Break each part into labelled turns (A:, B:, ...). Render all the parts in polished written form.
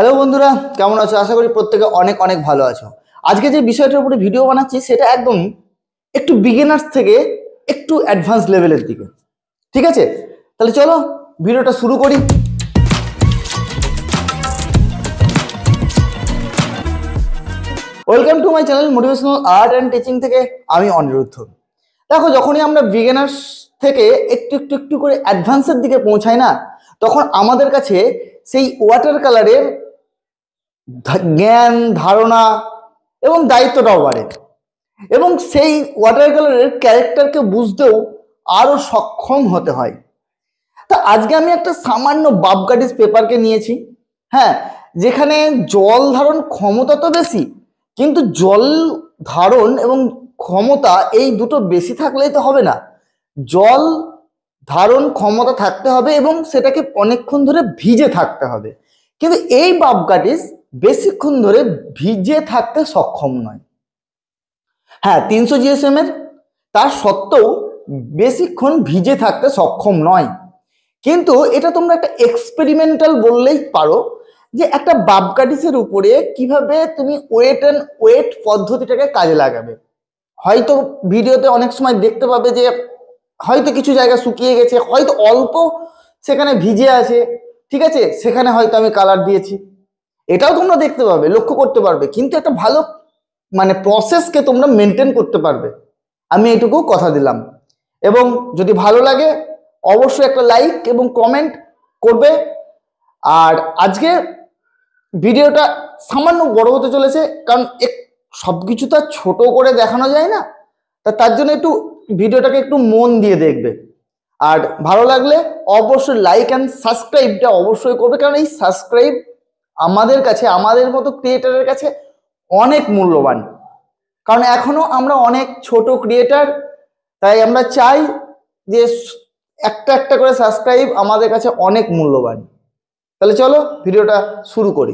A: Hello বন্ধুরা, কেমন আছো? আশা করি প্রত্যেকে অনেক অনেক ভালো আছো। আজকে যে বিষয়টার উপরে ভিডিও বানাচ্ছি সেটা একদম একটু বিগিনার্স থেকে একটু অ্যাডভান্স লেভেলের দিকে। ঠিক আছে, তাহলে চলো ভিডিওটা শুরু করি। Welcome to my channel motivational art and teaching থেকে আমি অনিরুদ্ধ। দেখো, যখনই আমরা বিগিনার্স থেকে একটু একটু একটু করে অ্যাডভান্সের দিকে পৌঁছাই না, তখন আমাদের কাছে সেই ওয়াটার কালারের জ্ঞান, ধারণা এবং দায়িত্বটাও বাড়ে, এবং সেই ওয়াটার কালারের ক্যারেক্টারকে বুঝতেও আরো সক্ষম হতে হয়। তা আজকে আমি একটা সামান্য বাবগাডিস পেপারকে নিয়েছি, হ্যাঁ, যেখানে জল ধারণ ক্ষমতা তো বেশি, কিন্তু জল ধারণ এবং ক্ষমতা এই দুটো বেশি থাকলেই তো হবে না। জল ধারণ ক্ষমতা থাকতে হবে এবং সেটাকে অনেকক্ষণ ধরে ভিজে থাকতে হবে, কিন্তু এই বাবগাডিস বেশিক্ষণ ধরে ভিজে থাকতে সক্ষম নয়। হ্যাঁ, 300 জিএসএম এর, তার সত্ত্বেও বেশিক্ষণ ভিজে থাকতে সক্ষম নয়। কিন্তু এটা তোমরা একটা এক্সপেরিমেন্টাল বললেই পারো, যে একটা বাবগাডিসের উপরে কিভাবে তুমি ওয়েট অ্যান্ড ওয়েট পদ্ধতিটাকে কাজে লাগাবে। হয়তো ভিডিওতে অনেক সময় দেখতে পাবে যে হয়তো কিছু জায়গা শুকিয়ে গেছে, হয়তো অল্প সেখানে ভিজে আছে, ঠিক আছে, সেখানে হয়তো আমি কালার দিয়েছি, এটাও তোমরা দেখতে পাবে, লক্ষ্য করতে পারবে, কিন্তু একটা ভালো প্রসেসকে তোমরা মেনটেন করতে পারবে, আমি এটুকু কথা দিলাম। এবং যদি ভালো লাগে অবশ্যই একটা লাইক এবং কমেন্ট করবে। আর আজকে ভিডিওটা সামান্য বড় হতে চলেছে, কারণ সবকিছু তো ছোট করে দেখানো যায় না, তার জন্য একটু ভিডিওটাকে একটু মন দিয়ে দেখবে। আর ভালো লাগলে অবশ্যই লাইক অ্যান্ড সাবস্ক্রাইবটা অবশ্যই করবে, কারণ এই সাবস্ক্রাইব আমাদের কাছে, আমাদের মতো ক্রিয়েটারের কাছে অনেক মূল্যবান, কারণ এখনো আমরা অনেক ছোট ক্রিয়েটার, তাই আমরা চাই যে একটা একটা করে সাবস্ক্রাইব আমাদের কাছে অনেক মূল্যবান। তাহলে চলো ভিডিওটা শুরু করি।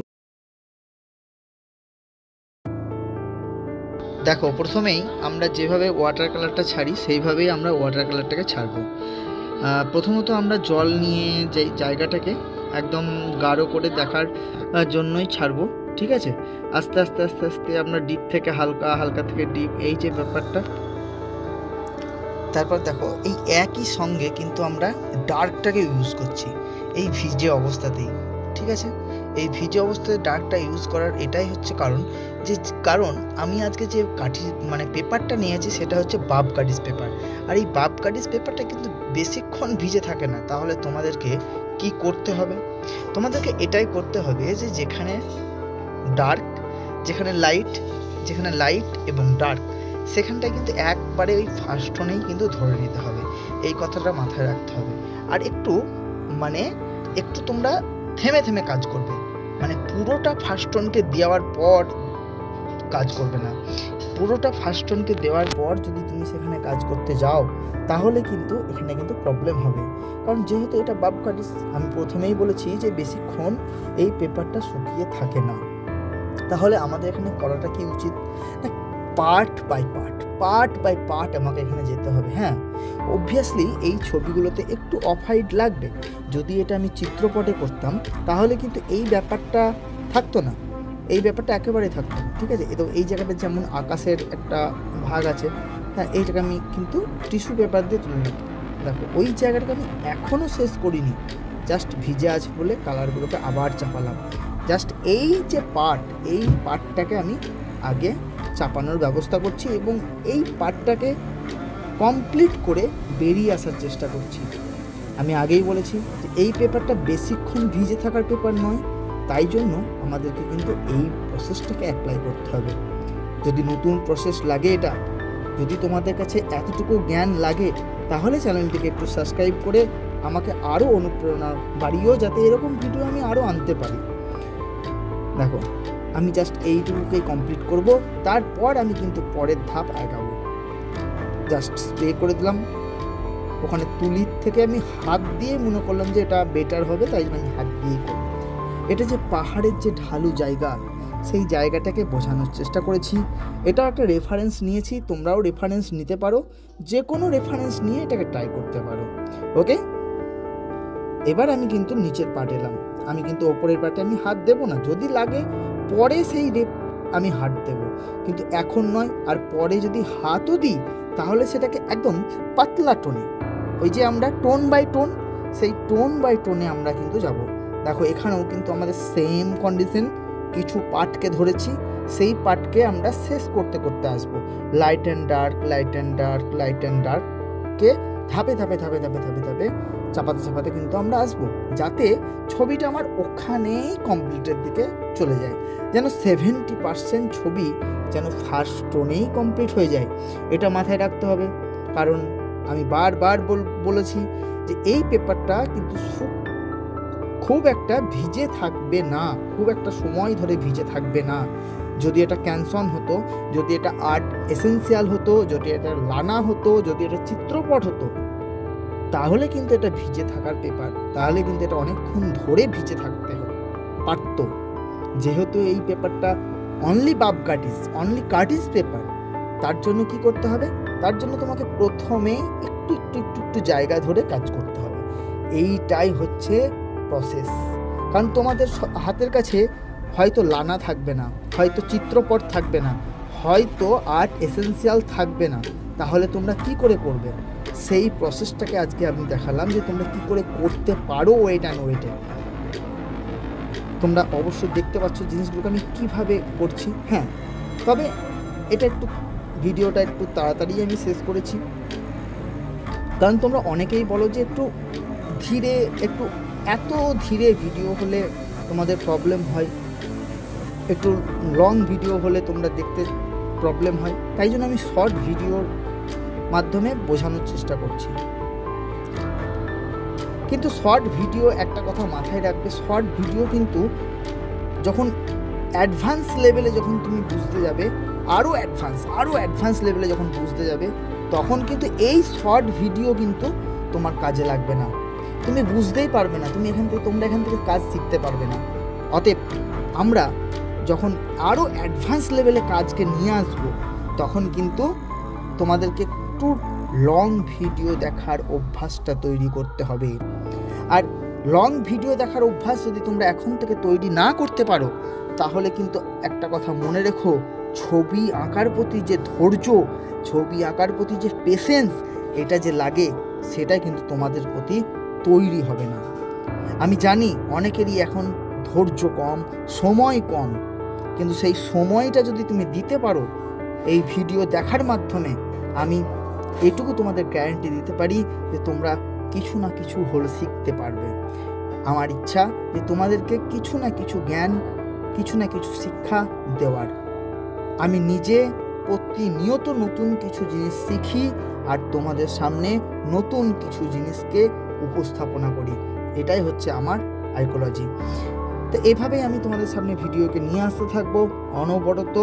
A: দেখো, প্রথমেই আমরা যেভাবে ওয়াটার কালারটা ছাড়ি সেইভাবেই আমরা ওয়াটার কালারটাকে ছাড়বো। প্রথমত আমরা জল নিয়ে যে জায়গাটাকে একদম গাঢ় করে দেখার জন্যই ছাড়বো, ঠিক আছে। আস্তে আস্তে আস্তে আস্তে আমরা ডিপ থেকে হালকা, হালকা থেকে ডিপ, এই যে ব্যাপারটা। তারপর দেখো, এই একই সঙ্গে কিন্তু আমরা ডার্কটাকে ইউজ করছি এই ভিজে অবস্থাতেই, ঠিক আছে। এই ভিজে অবস্থায় ডার্কটা ইউজ করার এটাই হচ্ছে কারণ আমি আজকে যে পেপারটা নিয়েছি সেটা হচ্ছে বাবগাডিস পেপার। আর এই বাবগাডিস পেপারটা কিন্তু বেশিক্ষণ ভিজে থাকে না। তাহলে তোমাদেরকে কি করতে হবে? তোমাদেরকে এটাই করতে হবে যে যেখানে ডার্ক, যেখানে লাইট এবং ডার্ক, সেখানটায় কিন্তু একবারে ওই ফার্স্ট টোনেই কিন্তু ধরে নিতে হবে, এই কথাটা মাথায় রাখতে হবে। আর একটু তোমরা থেমে থেমে কাজ করবে, পুরোটা ফার্স্ট টোনকে দেওয়ার পর কাজ করবে না। পুরোটা ফার্স্ট টোনকে দেওয়ার পর যদি তুমি সেখানে কাজ করতে যাও, তাহলে কিন্তু এখানে কিন্তু প্রবলেম হবে, কারণ যেহেতু এটা বাবগাডিস, আমি প্রথমেই বলেছি যে বেশিক্ষণ এই পেপারটা শুকিয়ে থাকে না। তাহলে আমাদের এখানে করাটা কি উচিত না, পার্ট বাই পার্ট আমাকে এখানে যেতে হবে। হ্যাঁ, অবভিয়াসলি এই ছবিগুলোতে একটু অফ হাইট লাগবে। যদি এটা আমি চিত্রপটে করতাম তাহলে কিন্তু এই ব্যাপারটা থাকতো না, এই ব্যাপারটা একেবারেই থাকতো না, ঠিক আছে। তো এই জায়গাটা যেমন আকাশের একটা ভাগ আছে, হ্যাঁ, এইটাকে আমি কিন্তু টিস্যু পেপার দিয়ে তুলে নিতাম। দেখো, ওই জায়গাটাকে আমি এখনও শেষ করিনি, জাস্ট ভিজে আছে বলে কালারগুলোকে আবার চাপালাম। জাস্ট এই যে এই পার্টটাকে আমি আগে চাপানোর ব্যবস্থা করছি এবং এই পার্টটাকে কমপ্লিট করে বেরিয়ে আসার চেষ্টা করছি। আমি আগেই বলেছি যে এই পেপারটা বেশিক্ষণ ভিজে থাকার পেপার নয়, তাই জন্য আমাদেরকে কিন্তু এই প্রসেসটাকে অ্যাপ্লাই করতে হবে। যদি নতুন প্রসেস লাগে, এটা যদি তোমাদের কাছে এতটুকু জ্ঞান লাগে, তাহলে চ্যানেলটিকে একটু সাবস্ক্রাইব করে আমাকে আরও অনুপ্রেরণা বাড়িয়েও, যাতে এরকম ভিডিও আমি আরও আনতে পারি। দেখো, আমি জাস্ট এইটুকুকেই কমপ্লিট করব, তারপর আমি কিন্তু পরের ধাপ আগাবো। জাস্ট স্প্রে করে দিলাম, ওখানে তুলির থেকে আমি হাত দিয়ে মনে করলাম যে এটা বেটার হবে, তাই জন্য আমি হাত দিয়েই করব। এটা যে পাহাড়ের যে ঢালু জায়গা, সেই জায়গাটাকে বোঝানোর চেষ্টা করেছি। এটাও একটা রেফারেন্স নিয়েছি, তোমরাও রেফারেন্স নিতে পারো, যে কোনো রেফারেন্স নিয়ে এটাকে ট্রাই করতে পারো। ওকে, এবার আমি কিন্তু নিচের পার্ট এলাম, আমি কিন্তু ওপরের পার্টে আমি হাত দেবো না, যদি লাগে পরে সেই রেপ আমি হাত দেব, কিন্তু এখন নয়। আর পরে যদি হাতও দিই তাহলে সেটাকে একদম পাতলা টোনে, ওই যে আমরা টোন বাই টোন, সেই টোন বাই টোনে আমরা কিন্তু যাব। দেখো এখানেও কিন্তু আমাদের সেম কন্ডিশন, কিছু পার্টকে ধরেছি, সেই পার্টকে আমরা শেষ করতে করতে আসবো। Light and dark, light and dark, light and ডার্ককে ধাপে ধাপে ধাপে ধাপে ধাপে ধাপে চাপাতে চাপাতে কিন্তু আমরা আসবো, যাতে ছবিটা আমার ওখানেই কমপ্লিটের দিকে চলে যায়, যেন 70% ছবি যেন ফার্স্ট টোনেই কমপ্লিট হয়ে যায়। এটা মাথায় রাখতে হবে, কারণ আমি বারবার বলেছি যে এই পেপারটা কিন্তু খুব একটা ভিজে থাকবে না, খুব একটা সময় ধরে ভিজে থাকবে না। যদি এটা ক্যানসন হতো, যদি এটা আর্ট এসেন্সিয়াল হতো, যদি এটা লানা হতো, যদি এটা চিত্রপট হতো, তাহলে কিন্তু এটা ভিজে থাকার পেপার, তাহলে কিন্তু এটা অনেকক্ষণ ধরে ভিজে থাকতে পারতো। যেহেতু এই পেপারটা অনলি বাব কাটিস, অনলি কাটিস পেপার, তার জন্য কি করতে হবে, তার জন্য তোমাকে প্রথমে একটু একটু একটু একটু জায়গা ধরে কাজ করতে হবে। এইটাই হচ্ছে প্রসেস। কারণ তোমাদের হাতের কাছে হয়তো লানা থাকবে না, হয়তো চিত্রপট থাকবে না, হয়তো আর্ট এসেন্সিয়াল থাকবে না, তাহলে তোমরা কি করে করবে? সেই প্রসেসটাকে আজকে আমি দেখালাম যে তোমরা কি করে করতে পারো ওয়েট অ্যান্ড ওয়েটে। তোমরা অবশ্যই দেখতে পাচ্ছ জিনিসগুলোকে আমি কিভাবে করছি। হ্যাঁ, তবে এটা একটু ভিডিওটা একটু তাড়াতাড়ি আমি শেষ করেছি, কারণ তোমরা অনেকেই বলো যে একটু ধীরে, একটু এত ধীরে ভিডিও হলে তোমাদের প্রবলেম হয়, একটু লং ভিডিও হলে তোমরা দেখতে প্রবলেম হয়, তাই জন্য আমি শর্ট ভিডিওর মাধ্যমে বোঝানোর চেষ্টা করছি। কিন্তু শর্ট ভিডিও একটা কথা মাথায় রাখবে, শর্ট ভিডিও কিন্তু যখন অ্যাডভান্স লেভেলে যখন তুমি বুঝতে যাবে, আরও অ্যাডভান্স লেভেলে যখন বুঝতে যাবে, তখন কিন্তু এই শর্ট ভিডিও কিন্তু তোমার কাজে লাগবে না, তুমি বুঝতেই পারবে না, তোমরা এখান থেকে কাজ শিখতে পারবে না। অতএব আমরা যখন আরও অ্যাডভান্স লেভেলে কাজকে নিয়ে আসবো, তখন কিন্তু তোমাদেরকে একটু লং ভিডিও দেখার অভ্যাসটা তৈরি করতে হবে। আর লং ভিডিও দেখার অভ্যাস যদি তোমরা এখন থেকে তৈরি না করতে পারো, তাহলে কিন্তু একটা কথা মনে রেখো, ছবি আঁকার প্রতি যে ধৈর্য, ছবি আঁকার প্রতি যে পেশেন্স এটা যে লাগে, সেটা কিন্তু তোমাদের প্রতি তৈরি হবে না। আমি জানি অনেকেরই এখন ধৈর্য কম, সময় কম, কিন্তু সেই সময়টা যদি তুমি দিতে পারো এই ভিডিও দেখার মাধ্যমে, আমি এটুকু তোমাদের গ্যারান্টি দিতে পারি যে তোমরা কিছু না কিছু হলে শিখতে পারবে। আমার ইচ্ছা যে তোমাদেরকে কিছু না কিছু জ্ঞান, কিছু না কিছু শিক্ষা দেওয়ার। আমি নিজে প্রতিনিয়ত নতুন কিছু জিনিস শিখি আর তোমাদের সামনে নতুন কিছু জিনিসকে উপস্থাপনা করি, এটাই হচ্ছে আমার আইকোলজি। তো এভাবেই আমি তোমাদের সামনে ভিডিওকে নিয়ে আসতে থাকবো অনবরত,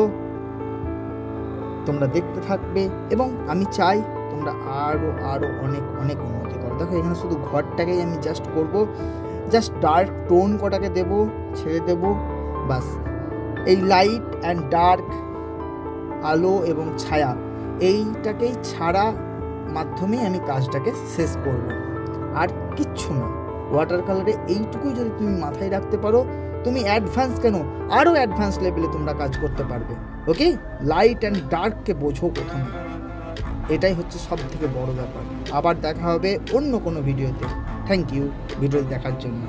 A: তোমরা দেখতে থাকবে, এবং আমি চাই তোমরা আরও আরও অনেক অনেক উন্নতি করো। দেখো এখানে শুধু ঘরটাকেই আমি জাস্ট করব, জাস্ট ডার্ক টোন কটাকে দেব, ছেড়ে দেব, বাস। এই লাইট অ্যান্ড ডার্ক, আলো এবং ছায়া, এইটাকেই ছাড়া মাধ্যমেই আমি কাজটাকে শেষ করব, আর কিচ্ছু না। ওয়াটার কালারে এইটুকুই যদি তুমি মাথায় রাখতে পারো, তুমি অ্যাডভান্স কেন, আরও অ্যাডভান্স লেভেলে তোমরা কাজ করতে পারবে। ওকে, লাইট অ্যান্ড ডার্ককে বোঝো প্রথমে, এটাই হচ্ছে সব থেকে বড় ব্যাপার। আবার দেখা হবে অন্য কোনো ভিডিওতে। থ্যাংক ইউ ভিডিওটি দেখার জন্য।